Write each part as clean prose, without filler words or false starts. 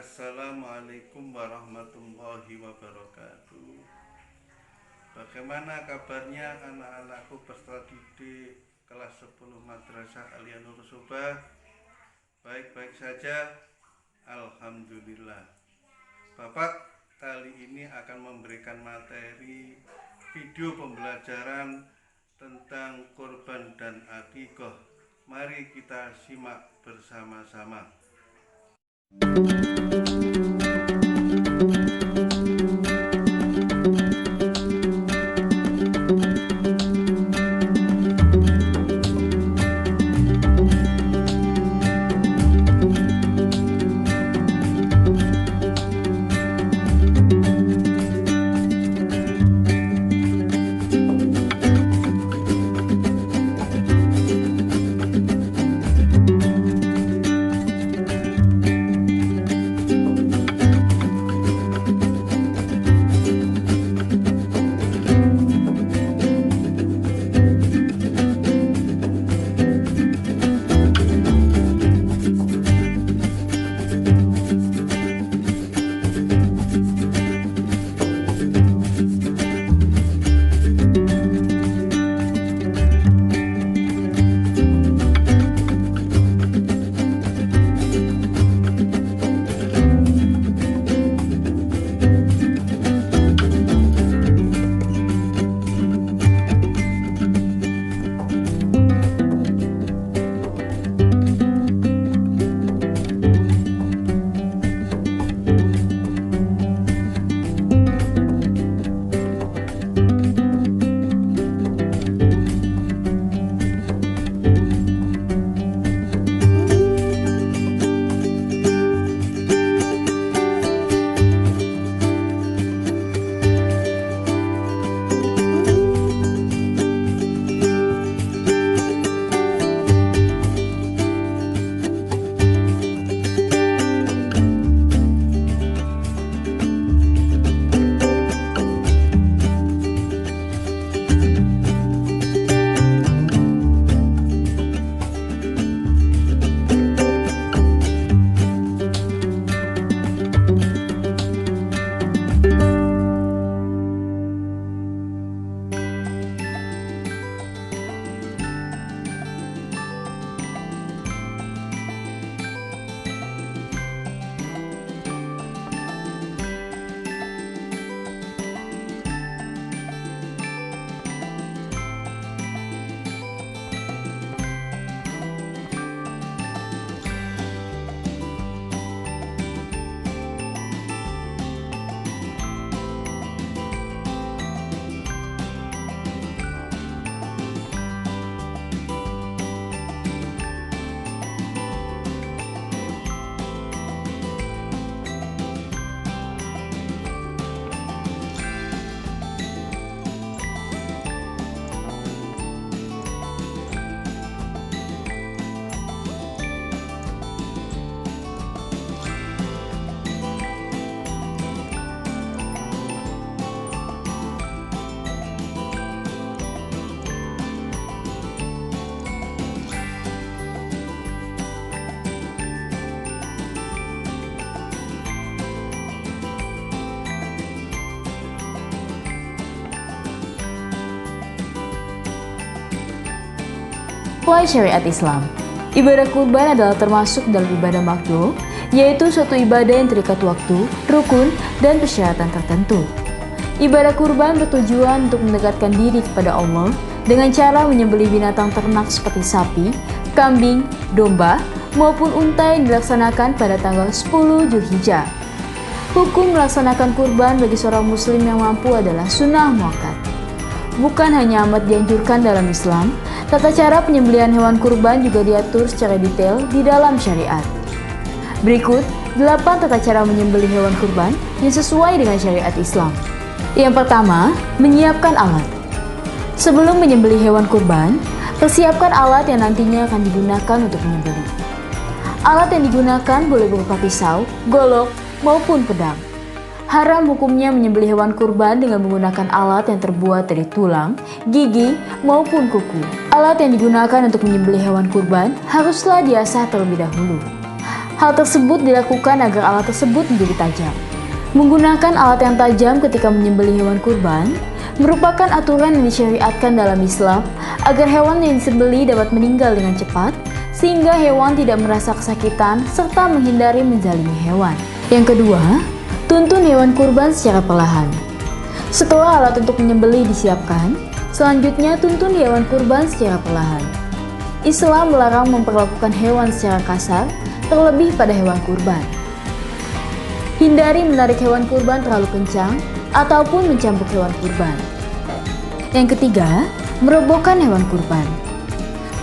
Assalamualaikum warahmatullahi wabarakatuh. Bagaimana kabarnya anak-anakku peserta didik kelas 10 Madrasah Aliyah Nur Sobah? Baik-baik saja, alhamdulillah. Bapak kali ini akan memberikan materi video pembelajaran tentang kurban dan akikah. Mari kita simak bersama-sama. Sesuai syariat Islam, ibadah kurban adalah termasuk dalam ibadah makruh, yaitu suatu ibadah yang terikat waktu, rukun, dan persyaratan tertentu. Ibadah kurban bertujuan untuk mendekatkan diri kepada Allah dengan cara menyembelih binatang ternak seperti sapi, kambing, domba, maupun unta yang dilaksanakan pada tanggal 10 Zulhijjah. Hukum melaksanakan kurban bagi seorang muslim yang mampu adalah sunnah muakkad. Bukan hanya amat dianjurkan dalam Islam, tata cara penyembelihan hewan kurban juga diatur secara detail di dalam syariat. Berikut 8 tata cara menyembelih hewan kurban yang sesuai dengan syariat Islam. Yang pertama, menyiapkan alat. Sebelum menyembelih hewan kurban, persiapkan alat yang nantinya akan digunakan untuk menyembelih. Alat yang digunakan boleh berupa pisau, golok, maupun pedang. Haram hukumnya menyembelih hewan kurban dengan menggunakan alat yang terbuat dari tulang, gigi, maupun kuku. Alat yang digunakan untuk menyembelih hewan kurban haruslah diasah terlebih dahulu. Hal tersebut dilakukan agar alat tersebut menjadi tajam. Menggunakan alat yang tajam ketika menyembelih hewan kurban merupakan aturan yang disyariatkan dalam Islam agar hewan yang disembelih dapat meninggal dengan cepat sehingga hewan tidak merasa kesakitan serta menghindari menzalimi hewan. Yang kedua, tuntun hewan kurban secara perlahan. Setelah alat untuk menyembelih disiapkan, selanjutnya tuntun hewan kurban secara perlahan. Islam melarang memperlakukan hewan secara kasar, terlebih pada hewan kurban. Hindari menarik hewan kurban terlalu kencang ataupun mencambuk hewan kurban. Yang ketiga, merobohkan hewan kurban.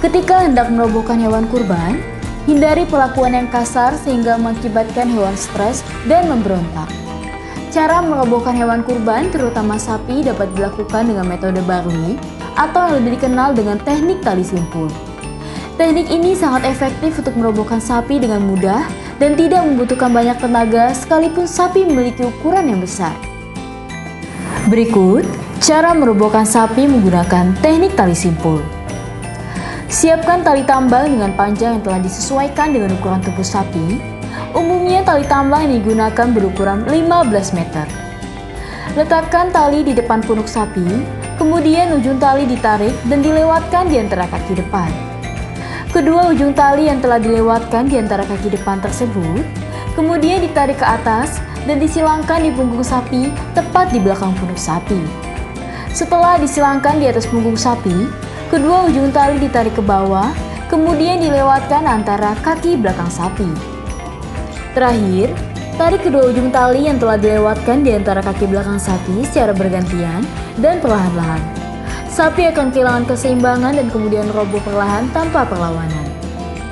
Ketika hendak merobohkan hewan kurban, hindari perlakuan yang kasar sehingga mengakibatkan hewan stres dan memberontak. Cara merobohkan hewan kurban, terutama sapi, dapat dilakukan dengan metode barui atau yang lebih dikenal dengan teknik tali simpul. Teknik ini sangat efektif untuk merobohkan sapi dengan mudah dan tidak membutuhkan banyak tenaga sekalipun sapi memiliki ukuran yang besar. Berikut cara merobohkan sapi menggunakan teknik tali simpul. Siapkan tali tambang dengan panjang yang telah disesuaikan dengan ukuran tubuh sapi. Umumnya tali tambang yang digunakan berukuran 15 meter. Letakkan tali di depan punuk sapi, kemudian ujung tali ditarik dan dilewatkan di antara kaki depan. Kedua ujung tali yang telah dilewatkan di antara kaki depan tersebut, kemudian ditarik ke atas dan disilangkan di punggung sapi tepat di belakang punuk sapi. Setelah disilangkan di atas punggung sapi, kedua ujung tali ditarik ke bawah, kemudian dilewatkan antara kaki belakang sapi. Terakhir, tarik kedua ujung tali yang telah dilewatkan di antara kaki belakang sapi secara bergantian dan perlahan-lahan. Sapi akan kehilangan keseimbangan dan kemudian roboh perlahan tanpa perlawanan.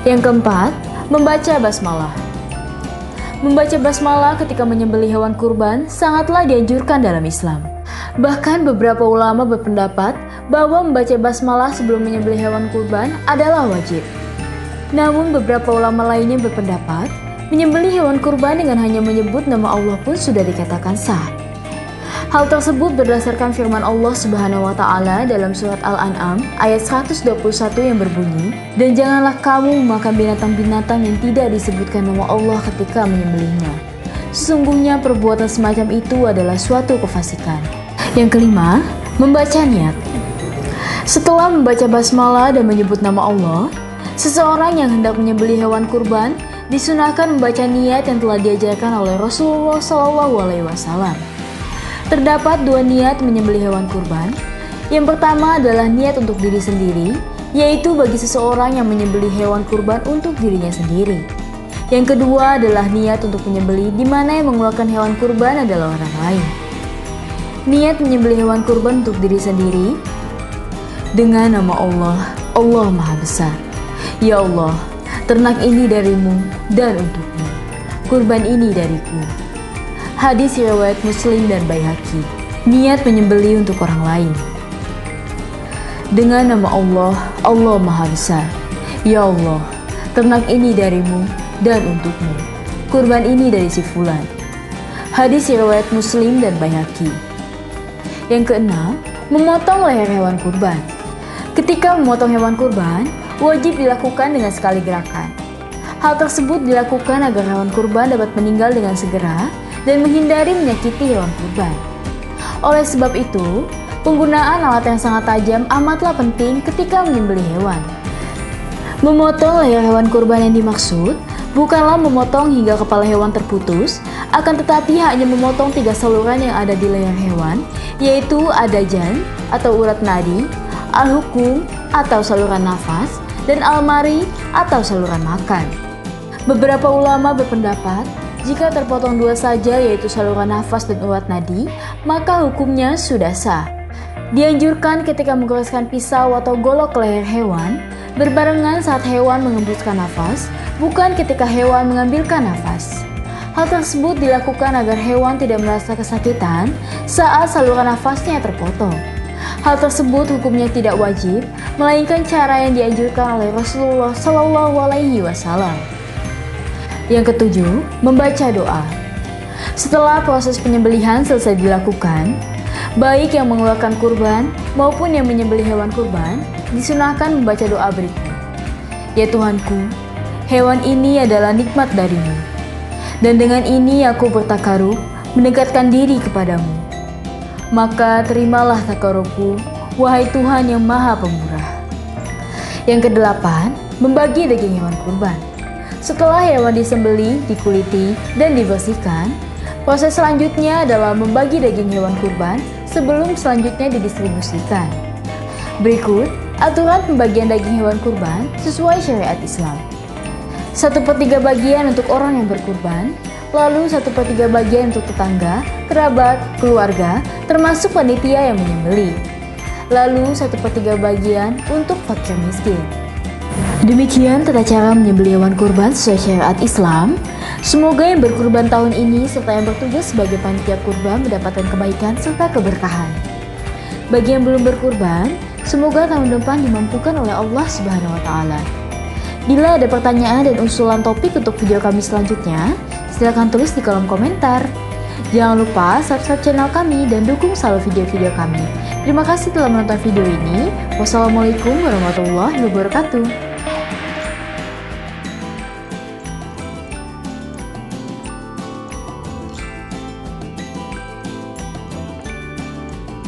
Yang keempat, membaca basmalah. Membaca basmalah ketika menyembelih hewan kurban sangatlah dianjurkan dalam Islam. Bahkan beberapa ulama berpendapat bahwa membaca basmalah sebelum menyembelih hewan kurban adalah wajib. Namun beberapa ulama lainnya berpendapat menyembelih hewan kurban dengan hanya menyebut nama Allah pun sudah dikatakan sah. Hal tersebut berdasarkan firman Allah Subhanahu wa Ta'ala dalam surat Al-An'am ayat 121 yang berbunyi, "Dan janganlah kamu memakan binatang-binatang yang tidak disebutkan nama Allah ketika menyembelihnya. Sesungguhnya perbuatan semacam itu adalah suatu kefasikan." Yang kelima, membaca niat. Setelah membaca basmalah dan menyebut nama Allah, seseorang yang hendak menyembelih hewan kurban disunahkan membaca niat yang telah diajarkan oleh Rasulullah SAW. Terdapat dua niat menyembelih hewan kurban. Yang pertama adalah niat untuk diri sendiri, yaitu bagi seseorang yang menyembelih hewan kurban untuk dirinya sendiri. Yang kedua adalah niat untuk menyembelih di mana yang mengeluarkan hewan kurban adalah orang lain. Niat menyembelih hewan kurban untuk diri sendiri dengan nama Allah, Allah Maha Besar. Ya Allah, ternak ini darimu dan untukmu, kurban ini dariku. Hadis riwayat Muslim dan Baihaqi. Niat menyembelih untuk orang lain dengan nama Allah, Allah Maha Besar. Ya Allah, ternak ini darimu dan untukmu, kurban ini dari si fulan. Hadis riwayat Muslim dan Baihaqi. Yang keenam, memotong leher hewan kurban. Ketika memotong hewan kurban, wajib dilakukan dengan sekali gerakan. Hal tersebut dilakukan agar hewan kurban dapat meninggal dengan segera dan menghindari menyakiti hewan kurban. Oleh sebab itu, penggunaan alat yang sangat tajam amatlah penting ketika menyembelih hewan. Memotong leher hewan kurban yang dimaksud bukanlah memotong hingga kepala hewan terputus, akan tetapi hanya memotong 3 saluran yang ada di leher hewan, yaitu adajan atau urat nadi, al-hukum atau saluran nafas, dan al-mari atau saluran makan. Beberapa ulama berpendapat jika terpotong 2 saja, yaitu saluran nafas dan urat nadi, maka hukumnya sudah sah. Dianjurkan ketika menggoreskan pisau atau golok ke leher hewan berbarengan saat hewan mengembuskan nafas, bukan ketika hewan mengambilkan nafas. Hal tersebut dilakukan agar hewan tidak merasa kesakitan saat saluran nafasnya terpotong. Hal tersebut hukumnya tidak wajib, melainkan cara yang dianjurkan oleh Rasulullah SAW. Yang ketujuh, membaca doa. Setelah proses penyembelihan selesai dilakukan, baik yang mengeluarkan kurban maupun yang menyembelih hewan kurban disunahkan membaca doa berikut. Ya Tuhanku, Hewan ini adalah nikmat darimu. Dan dengan ini aku bertakarub mendekatkan diri kepadamu. Maka terimalah takarubku, wahai Tuhan yang Maha Pemurah. Yang kedelapan, membagi daging hewan kurban. Setelah hewan disembelih, dikuliti, dan dibersihkan, proses selanjutnya adalah membagi daging hewan kurban sebelum selanjutnya didistribusikan. Berikut aturan pembagian daging hewan kurban sesuai syariat Islam. 1/3 bagian untuk orang yang berkurban, lalu 1/3 bagian untuk tetangga, kerabat, keluarga, termasuk panitia yang menyembelih. Lalu 1/3 bagian untuk fakir miskin. Demikian tata cara menyembelih hewan kurban sesuai syariat Islam. Semoga yang berkurban tahun ini serta yang bertugas sebagai panitia kurban mendapatkan kebaikan serta keberkahan. Bagi yang belum berkurban, semoga tahun depan dimampukan oleh Allah Subhanahu wa Ta'ala. Bila ada pertanyaan dan usulan topik untuk video kami selanjutnya, silakan tulis di kolom komentar. Jangan lupa subscribe channel kami dan dukung selalu video-video kami. Terima kasih telah menonton video ini. Wassalamualaikum warahmatullahi wabarakatuh.